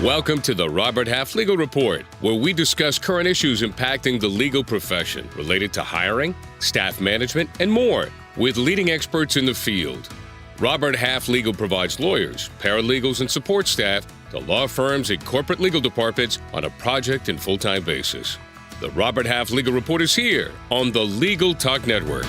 Welcome to the Robert Half Legal Report, where we discuss current issues impacting the legal profession related to hiring, staff management, and more with leading experts in the field. Robert Half Legal provides lawyers, paralegals, and support staff to law firms and corporate legal departments on a project and full-time basis. The Robert Half Legal Report is here on the Legal Talk Network.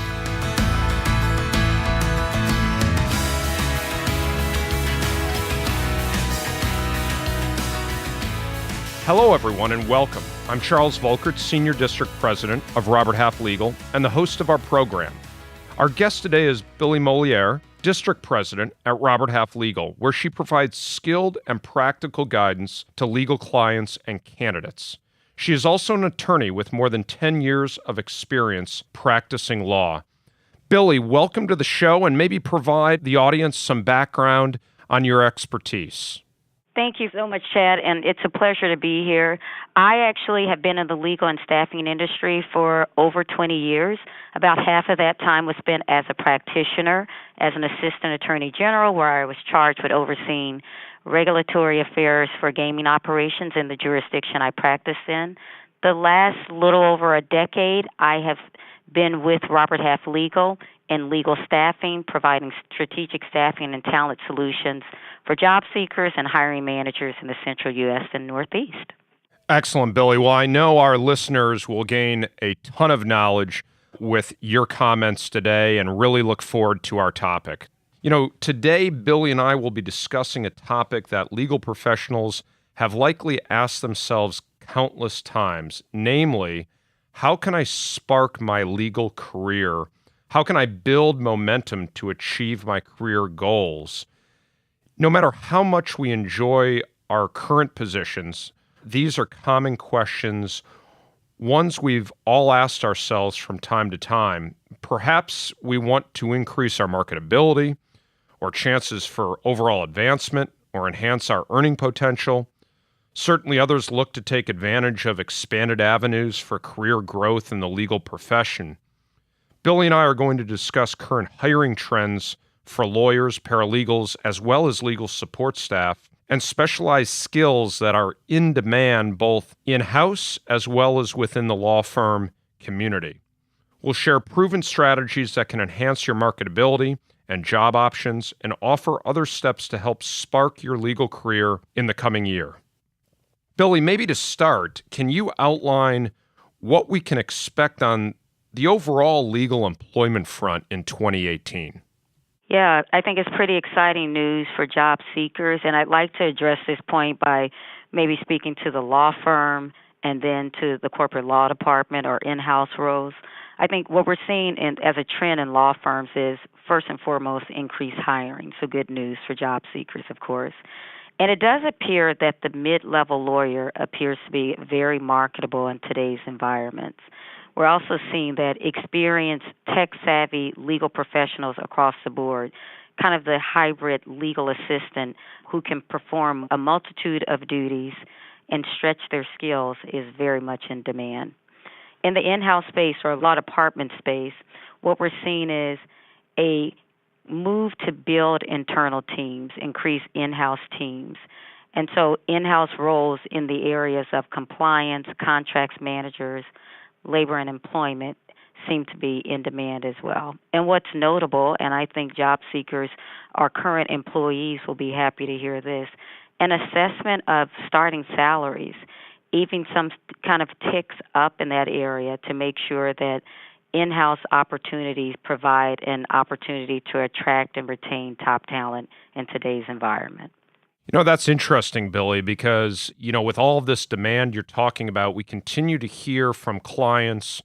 Hello, everyone, and welcome. I'm Charles Volkert, Senior District President of Robert Half Legal and the host of our program. Our guest today is Billie Moliere, District President at Robert Half Legal, where she provides skilled and practical guidance to legal clients and candidates. She is also an attorney with more than 10 years of experience practicing law. Billie, welcome to the show, and maybe provide the audience some background on your expertise. Thank you so much, Chad, and it's a pleasure to be here. I actually have been in the legal and staffing industry for over 20 years. About half of that time was spent as a practitioner, as an assistant attorney general, where I was charged with overseeing regulatory affairs for gaming operations in the jurisdiction I practiced in. The last little over a decade, I have been with Robert Half Legal in legal staffing, providing strategic staffing and talent solutions for job seekers and hiring managers in the central U.S. and Northeast. Excellent, Billie. Well, I know our listeners will gain a ton of knowledge with your comments today and really look forward to our topic. You know, today, Billie and I will be discussing a topic that legal professionals have likely asked themselves countless times, namely, how can I spark my legal career? How can I build momentum to achieve my career goals? No matter how much we enjoy our current positions, these are common questions, ones we've all asked ourselves from time to time. Perhaps we want to increase our marketability or chances for overall advancement or enhance our earning potential. Certainly others look to take advantage of expanded avenues for career growth in the legal profession. Billie and I are going to discuss current hiring trends for lawyers, paralegals, as well as legal support staff, and specialized skills that are in demand both in-house as well as within the law firm community. We'll share proven strategies that can enhance your marketability and job options and offer other steps to help spark your legal career in the coming year. Billie, maybe to start, can you outline what we can expect on the overall legal employment front in 2018? Yeah, I think it's pretty exciting news for job seekers, and I'd like to address this point by maybe speaking to the law firm and then to the corporate law department or in-house roles. I think what we're seeing as a trend in law firms is, first and foremost, increased hiring, so good news for job seekers, of course. And it does appear that the mid-level lawyer appears to be very marketable in today's environments. We're also seeing that experienced, tech-savvy legal professionals across the board, kind of the hybrid legal assistant who can perform a multitude of duties and stretch their skills, is very much in demand. In the in-house space or law department space, what we're seeing is a move to build internal teams, increase in-house teams. And so in-house roles in the areas of compliance, contracts managers, labor and employment seem to be in demand as well. And what's notable, and I think job seekers, our current employees will be happy to hear this, an assessment of starting salaries, even some kind of ticks up in that area to make sure that in-house opportunities provide an opportunity to attract and retain top talent in today's environment. You know, that's interesting, Billie, because, you know, with all of this demand you're talking about, we continue to hear from clients,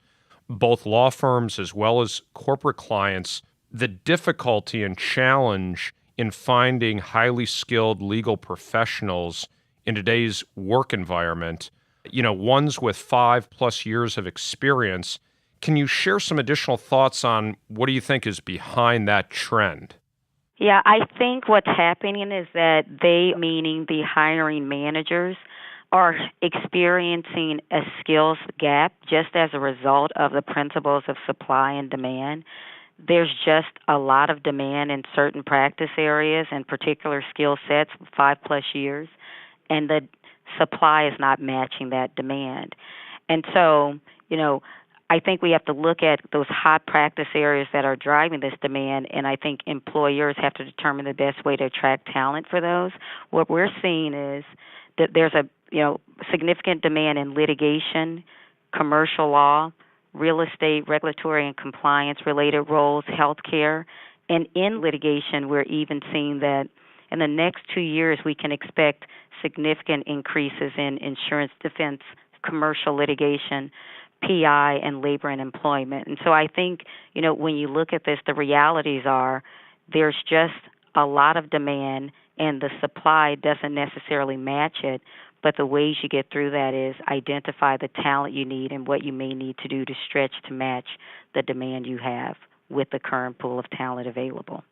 both law firms as well as corporate clients, the difficulty and challenge in finding highly skilled legal professionals in today's work environment, you know, ones with 5+ years of experience. Can you share some additional thoughts on what do you think is behind that trend? Yeah, I think what's happening is that they, meaning the hiring managers, are experiencing a skills gap just as a result of the principles of supply and demand. There's just a lot of demand in certain practice areas and particular skill sets, 5+ years. and the supply is not matching that demand. And so, I think we have to look at those hot practice areas that are driving this demand, and I think employers have to determine the best way to attract talent for those. What we're seeing is that there's a significant demand in litigation, commercial law, real estate, regulatory and compliance related roles, healthcare, and in litigation, we're even seeing that in the next 2 years we can expect significant increases in insurance defense, commercial litigation, PI, and labor and employment. And so I think, when you look at this, the realities are there's just a lot of demand and the supply doesn't necessarily match it. But the ways you get through that is identify the talent you need and what you may need to do to stretch to match the demand you have with the current pool of talent available.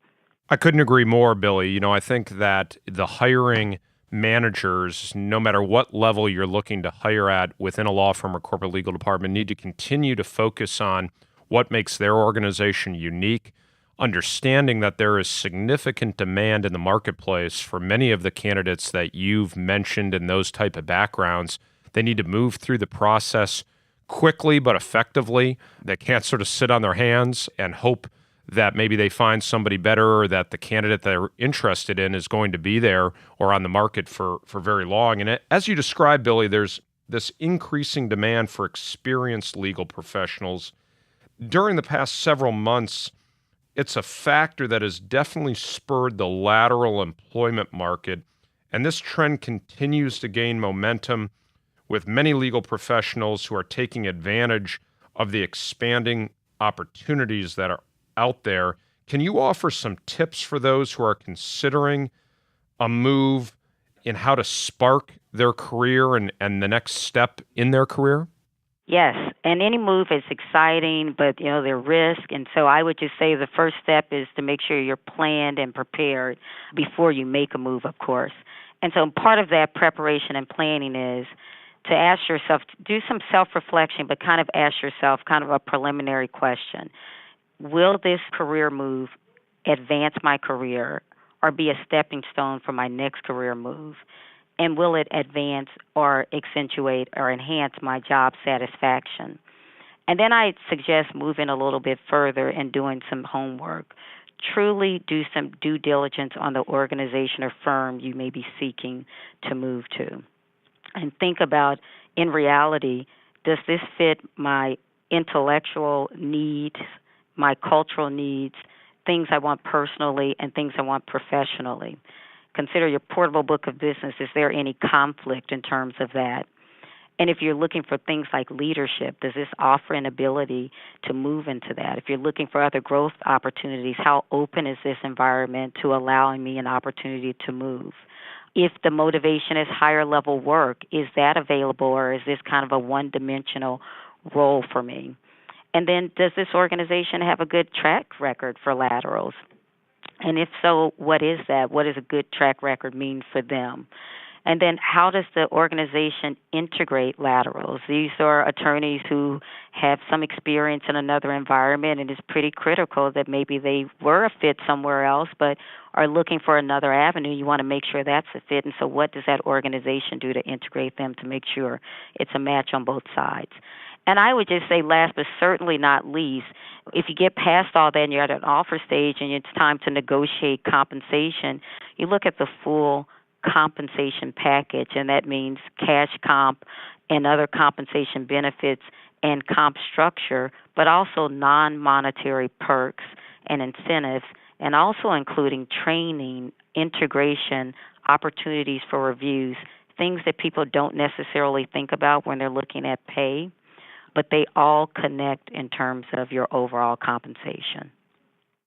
I couldn't agree more, Billie. I think that the hiring managers, no matter what level you're looking to hire at within a law firm or corporate legal department, need to continue to focus on what makes their organization unique, understanding that there is significant demand in the marketplace for many of the candidates that you've mentioned in those type of backgrounds. They need to move through the process quickly but effectively. They can't sort of sit on their hands and hope that maybe they find somebody better or that the candidate they're interested in is going to be there or on the market for very long. And as you described, Billie, there's this increasing demand for experienced legal professionals. During the past several months, it's a factor that has definitely spurred the lateral employment market, and this trend continues to gain momentum with many legal professionals who are taking advantage of the expanding opportunities that are out there. Can you offer some tips for those who are considering a move in how to spark their career and the next step in their career? Yes, and any move is exciting, but there are risks, and so I would just say the first step is to make sure you're planned and prepared before you make a move, of course. And so part of that preparation and planning is to ask yourself, do some self-reflection, but kind of ask yourself kind of a preliminary question. Will this career move advance my career or be a stepping stone for my next career move? And will it advance or accentuate or enhance my job satisfaction? And then I suggest moving a little bit further and doing some homework. Truly do some due diligence on the organization or firm you may be seeking to move to. And think about, in reality, does this fit my intellectual needs, my cultural needs, things I want personally and things I want professionally? Consider your portable book of business. Is there any conflict in terms of that? And if you're looking for things like leadership, does this offer an ability to move into that? If you're looking for other growth opportunities, how open is this environment to allowing me an opportunity to move? If the motivation is higher level work, is that available, or is this kind of a one-dimensional role for me? And then does this organization have a good track record for laterals? And if so, what is that? What does a good track record mean for them? And then how does the organization integrate laterals? These are attorneys who have some experience in another environment, and it's pretty critical that maybe they were a fit somewhere else but are looking for another avenue. You want to make sure that's a fit. And so what does that organization do to integrate them to make sure it's a match on both sides? And I would just say last but certainly not least, if you get past all that and you're at an offer stage and it's time to negotiate compensation, you look at the full compensation package, and that means cash comp and other compensation benefits and comp structure, but also non-monetary perks and incentives, and also including training, integration, opportunities for reviews, things that people don't necessarily think about when they're looking at pay, but they all connect in terms of your overall compensation.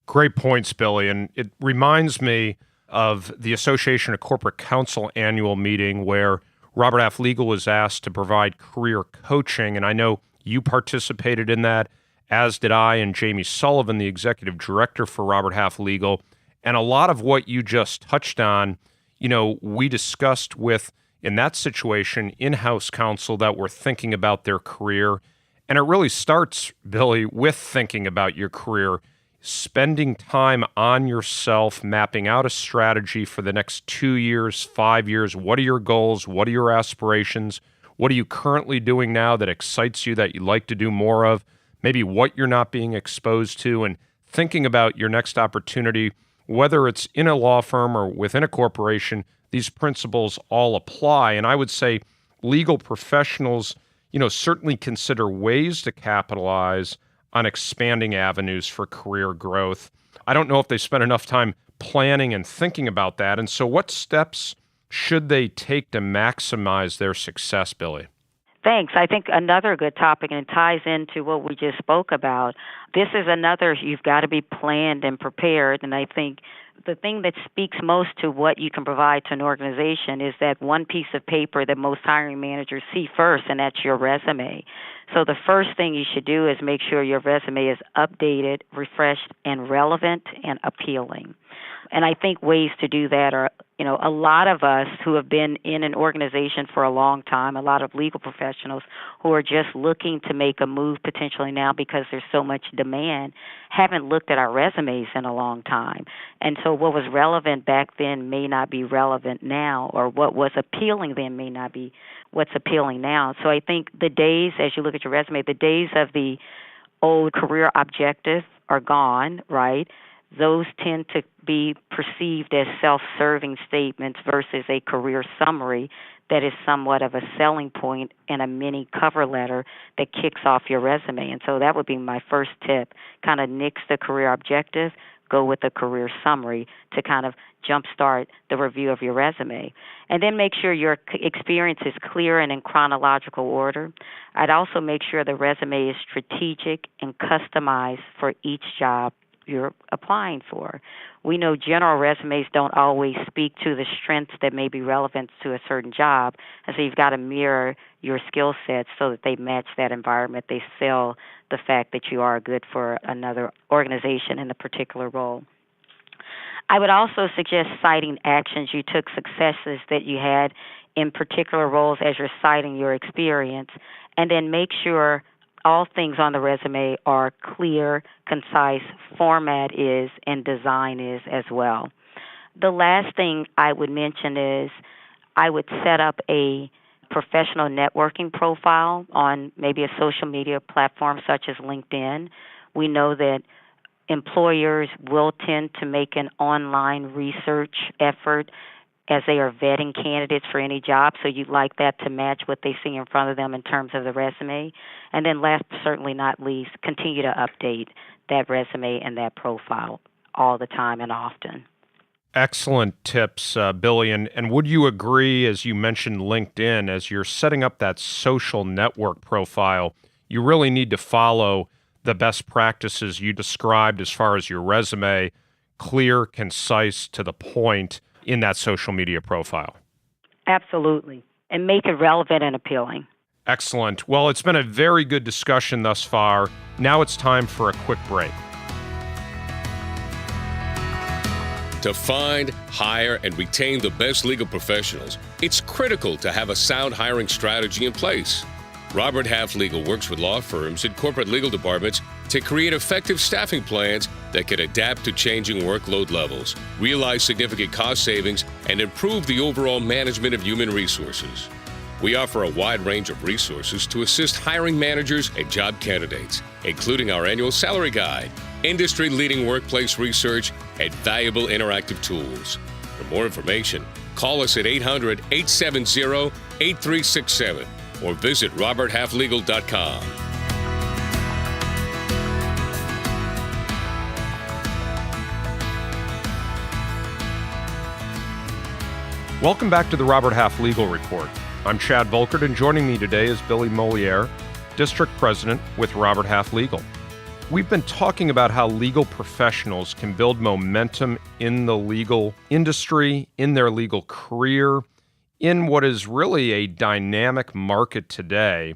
Great points, Billie. And it reminds me of the Association of Corporate Counsel annual meeting where Robert Half Legal was asked to provide career coaching. And I know you participated in that, as did I and Jamie Sullivan, the executive director for Robert Half Legal. And a lot of what you just touched on, we discussed with, in that situation, in-house counsel that were thinking about their career. And it really starts, Billie, with thinking about your career. spending time on yourself, mapping out a strategy for the next 2 years, 5 years. What are your goals? What are your aspirations? What are you currently doing now that excites you that you'd like to do more of? Maybe what you're not being exposed to, and thinking about your next opportunity, whether it's in a law firm or within a corporation. These principles all apply. And I would say legal professionals, certainly consider ways to capitalize on expanding avenues for career growth. I don't know if they spend enough time planning and thinking about that. And so what steps should they take to maximize their success, Billie? Thanks. I think another good topic, and it ties into what we just spoke about. This is another, you've got to be planned and prepared. And I think the thing that speaks most to what you can provide to an organization is that one piece of paper that most hiring managers see first, and that's your resume. So the first thing you should do is make sure your resume is updated, refreshed, and relevant and appealing. And I think ways to do that are, a lot of us who have been in an organization for a long time, a lot of legal professionals who are just looking to make a move potentially now because there's so much demand, haven't looked at our resumes in a long time. And so what was relevant back then may not be relevant now, or what was appealing then may not be what's appealing now. So I think the days, as you look at your resume, the days of the old career objectives are gone, right? Those tend to be perceived as self-serving statements versus a career summary that is somewhat of a selling point and a mini cover letter that kicks off your resume. And so that would be my first tip. Kind of nix the career objective, go with a career summary to kind of jumpstart the review of your resume. And then make sure your experience is clear and in chronological order. I'd also make sure the resume is strategic and customized for each job you're applying for. We know general resumes don't always speak to the strengths that may be relevant to a certain job, and so you've got to mirror your skill sets so that they match that environment. They sell the fact that you are good for another organization in a particular role. I would also suggest citing actions you took, successes that you had in particular roles as you're citing your experience, and then make sure all things on the resume are clear, concise, format is, and design is as well. The last thing I would mention is I would set up a professional networking profile on maybe a social media platform such as LinkedIn. We know that employers will tend to make an online research effort as they are vetting candidates for any job, so you'd like that to match what they see in front of them in terms of the resume. And then last but certainly not least, continue to update that resume and that profile all the time and often. Excellent tips, Billie. And would you agree, as you mentioned LinkedIn, as you're setting up that social network profile, you really need to follow the best practices you described as far as your resume, clear, concise, to the point, in that social media profile? Absolutely. And make it relevant and appealing. Excellent. Well, it's been a very good discussion thus far. Now it's time for a quick break. To find, hire, and retain the best legal professionals, it's critical to have a sound hiring strategy in place. Robert Half Legal works with law firms and corporate legal departments to create effective staffing plans that can adapt to changing workload levels, realize significant cost savings, and improve the overall management of human resources. We offer a wide range of resources to assist hiring managers and job candidates, including our annual salary guide, industry-leading workplace research, and valuable interactive tools. For more information, call us at 800-870-8367 or visit roberthalflegal.com. Welcome back to the Robert Half Legal Report. I'm Chad Volkert, and joining me today is Billie Moliere, District President with Robert Half Legal. We've been talking about how legal professionals can build momentum in the legal industry, in their legal career, in what is really a dynamic market today.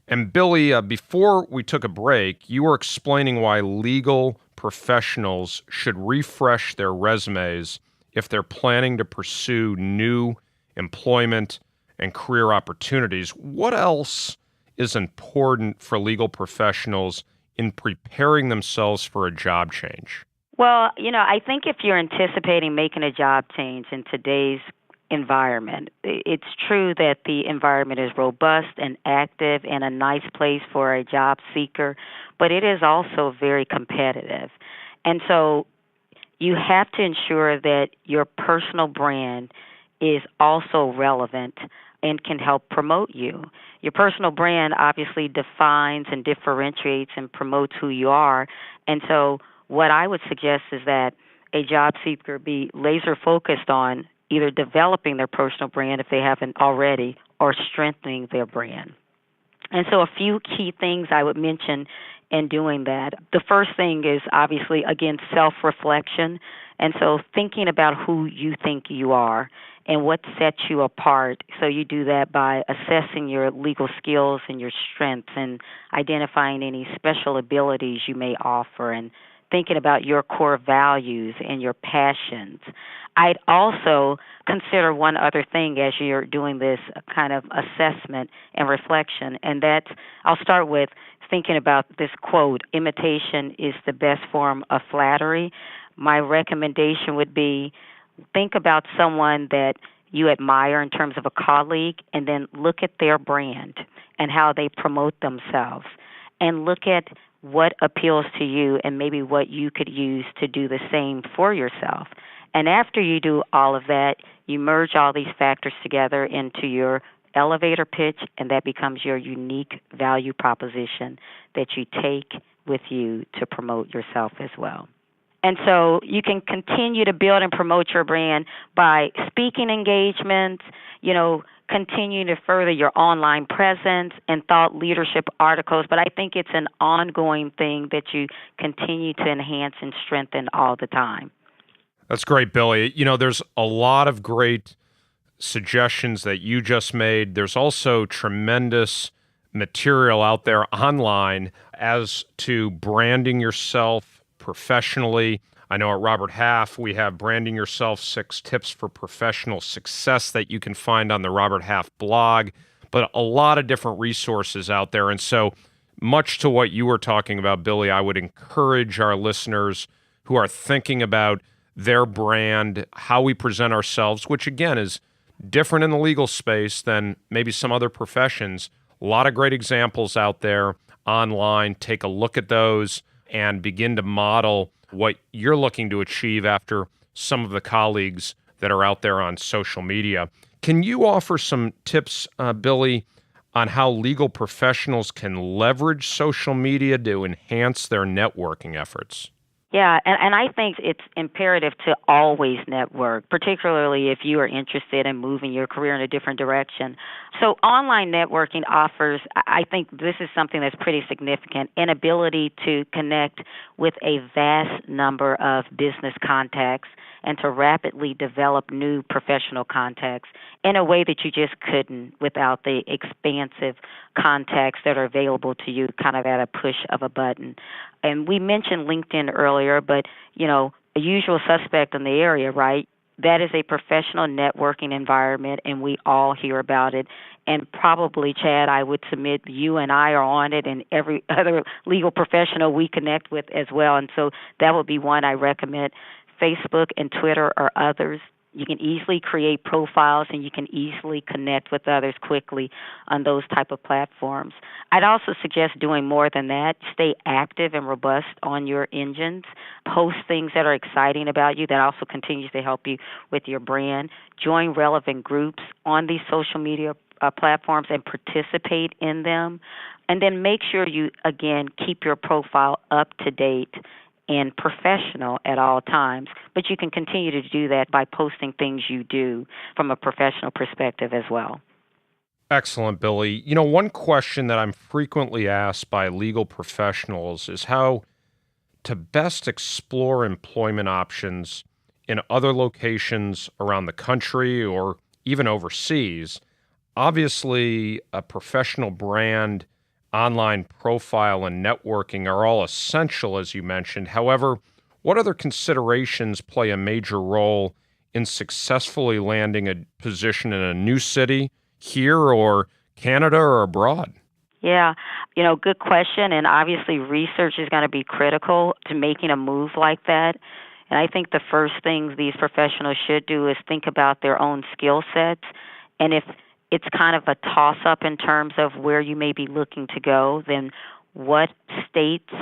And Billie, before we took a break, you were explaining why legal professionals should refresh their resumes if they're planning to pursue new employment and career opportunities. What else is important for legal professionals in preparing themselves for a job change? Well, I think if you're anticipating making a job change in today's environment, it's true that the environment is robust and active and a nice place for a job seeker, but it is also very competitive. And so you have to ensure that your personal brand is also relevant and can help promote you. Your personal brand obviously defines and differentiates and promotes who you are. And so what I would suggest is that a job seeker be laser focused on either developing their personal brand if they haven't already or strengthening their brand. And so a few key things I would mention in doing that. The first thing is obviously, again, self-reflection. And so thinking about who you think you are and what sets you apart. So you do that by assessing your legal skills and your strengths and identifying any special abilities you may offer and thinking about your core values and your passions. I'd also consider one other thing as you're doing this kind of assessment and reflection, and that's, I'll start with thinking about this quote, imitation is the best form of flattery. My recommendation would be think about someone that you admire in terms of a colleague and then look at their brand and how they promote themselves and look at what appeals to you and maybe what you could use to do the same for yourself. And after you do all of that, you merge all these factors together into your elevator pitch, and that becomes your unique value proposition that you take with you to promote yourself as well. And so you can continue to build and promote your brand by speaking engagements, continue to further your online presence and thought leadership articles. But I think it's an ongoing thing that you continue to enhance and strengthen all the time. That's great, Billie. There's a lot of great suggestions that you just made. There's also tremendous material out there online as to branding yourself professionally. I know at Robert Half, we have Branding Yourself 6 Tips for Professional Success that you can find on the Robert Half blog, but a lot of different resources out there. And so much to what you were talking about, Billie, I would encourage our listeners who are thinking about their brand, how we present ourselves, which again is different in the legal space than maybe some other professions. A lot of great examples out there online. Take a look at those and begin to model what you're looking to achieve after some of the colleagues that are out there on social media. Can you offer some tips, Billie, on how legal professionals can leverage social media to enhance their networking efforts? Yeah, and I think it's imperative to always network, particularly if you are interested in moving your career in a different direction. So online networking offers, I think this is something that's pretty significant, an ability to connect with a vast number of business contacts and to rapidly develop new professional contacts in a way that you just couldn't without the expansive contacts that are available to you kind of at a push of a button. And we mentioned LinkedIn earlier, but, a usual suspect in the area, right? That is a professional networking environment, and we all hear about it. And probably, Chad, I would submit you and I are on it, and every other legal professional we connect with as well. And so that would be one I recommend. Facebook and Twitter are others. You can easily create profiles and you can easily connect with others quickly on those type of platforms. I'd also suggest doing more than that. Stay active and robust on your engines. Post things that are exciting about you that also continues to help you with your brand. Join relevant groups on these social media platforms and participate in them. And then make sure you, again, keep your profile up to date and professional at all times, but you can continue to do that by posting things you do from a professional perspective as well. Excellent, Billie. One question that I'm frequently asked by legal professionals is how to best explore employment options in other locations around the country or even overseas. Obviously, a professional brand, online profile, and networking are all essential, as you mentioned. However, what other considerations play a major role in successfully landing a position in a new city, here or Canada or abroad? Yeah, good question. And obviously, research is going to be critical to making a move like that. And I think the first things these professionals should do is think about their own skill sets. And if it's kind of a toss-up in terms of where you may be looking to go, then what states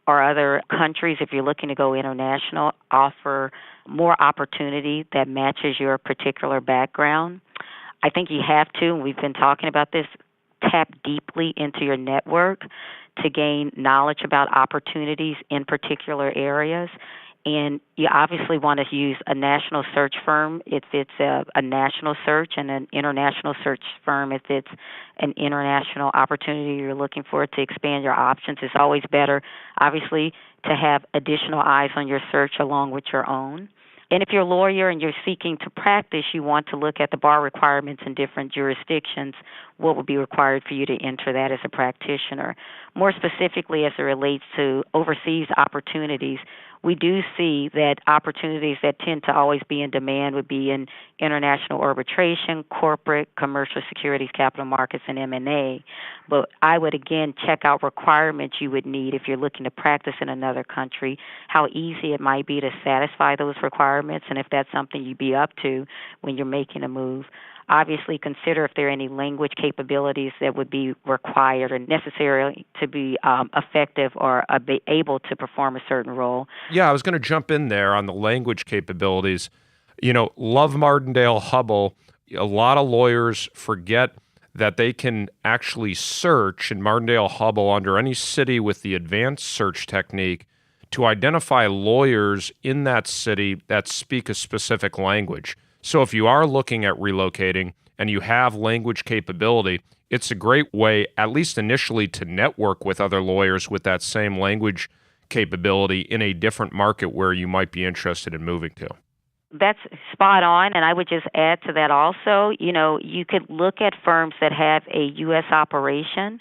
or other countries, if you're looking to go international, offer more opportunity that matches your particular background. I think you have to, and we've been talking about this, tap deeply into your network to gain knowledge about opportunities in particular areas. And you obviously want to use a national search firm if it's a national search, and an international search firm if it's an international opportunity you're looking for to expand your options. It's always better, obviously, to have additional eyes on your search along with your own. And if you're a lawyer and you're seeking to practice, you want to look at the bar requirements in different jurisdictions, what would be required for you to enter that as a practitioner. More specifically, as it relates to overseas opportunities, we do see that opportunities that tend to always be in demand would be in international arbitration, corporate, commercial securities, capital markets, and M&A. But I would, again, check out requirements you would need if you're looking to practice in another country, how easy it might be to satisfy those requirements, and if that's something you'd be up to when you're making a move. Obviously, consider if there are any language capabilities that would be required or necessary to be effective or be able to perform a certain role. Yeah, I was going to jump in there on the language capabilities. Love Martindale Hubbell. A lot of lawyers forget that they can actually search in Martindale Hubbell under any city with the advanced search technique to identify lawyers in that city that speak a specific language. So if you are looking at relocating and you have language capability, it's a great way, at least initially, to network with other lawyers with that same language capability in a different market where you might be interested in moving to. That's spot on, and I would just add to that also, you could look at firms that have a U.S. operation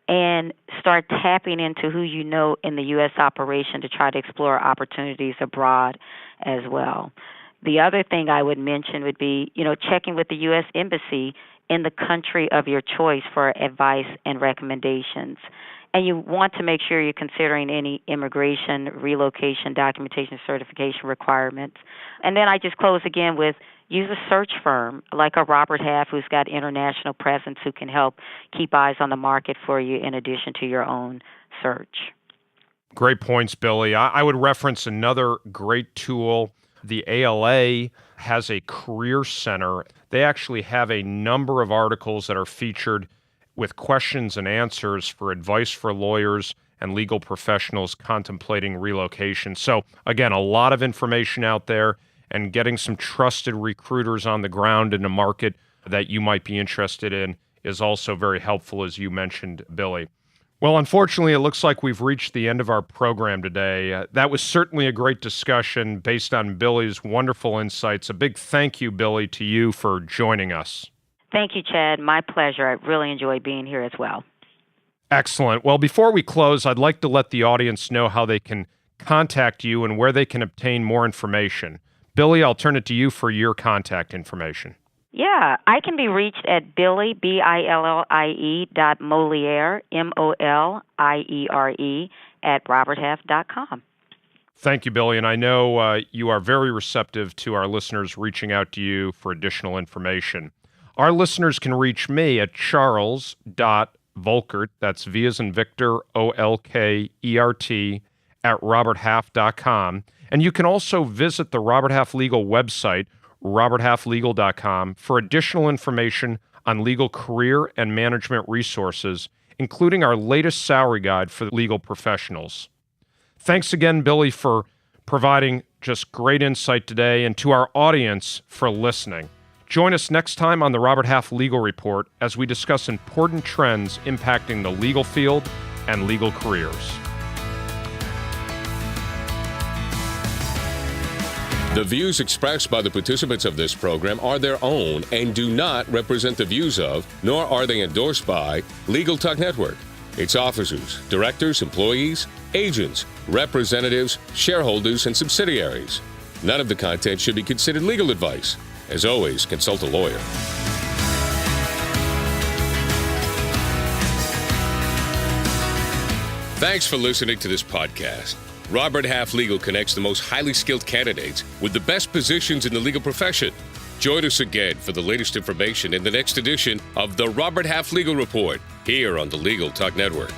and start tapping into who you know in the U.S. operation to try to explore opportunities abroad as well. The other thing I would mention would be, checking with the U.S. Embassy in the country of your choice for advice and recommendations. And you want to make sure you're considering any immigration, relocation, documentation, certification requirements. And then I just close again with use a search firm like a Robert Half who's got international presence who can help keep eyes on the market for you in addition to your own search. Great points, Billie. I would reference another great tool. The ALA has a career center. They actually have a number of articles that are featured with questions and answers for advice for lawyers and legal professionals contemplating relocation. So again, a lot of information out there, and getting some trusted recruiters on the ground in a market that you might be interested in is also very helpful, as you mentioned, Billie. Well, unfortunately, it looks like we've reached the end of our program today. That was certainly a great discussion based on Billie's wonderful insights. A big thank you, Billie, to you for joining us. Thank you, Chad. My pleasure. I really enjoyed being here as well. Excellent. Well, before we close, I'd like to let the audience know how they can contact you and where they can obtain more information. Billie, I'll turn it to you for your contact information. Yeah, I can be reached at Billie, Billie, .Moliere, Moliere, at roberthalf.com. Thank you, Billie. And I know you are very receptive to our listeners reaching out to you for additional information. Our listeners can reach me at charles.volkert, that's V as in Victor, Olkert, at roberthalf.com. And you can also visit the Robert Half Legal website, roberthalflegal.com, for additional information on legal career and management resources, including our latest salary guide for legal professionals. Thanks again, Billie, for providing just great insight today, and to our audience for listening. Join us next time on the Robert Half Legal Report as we discuss important trends impacting the legal field and legal careers. The views expressed by the participants of this program are their own and do not represent the views of, nor are they endorsed by, Legal Talk Network, its officers, directors, employees, agents, representatives, shareholders, and subsidiaries. None of the content should be considered legal advice. As always, consult a lawyer. Thanks for listening to this podcast. Robert Half Legal connects the most highly skilled candidates with the best positions in the legal profession. Join us again for the latest information in the next edition of the Robert Half Legal Report here on the Legal Talk Network.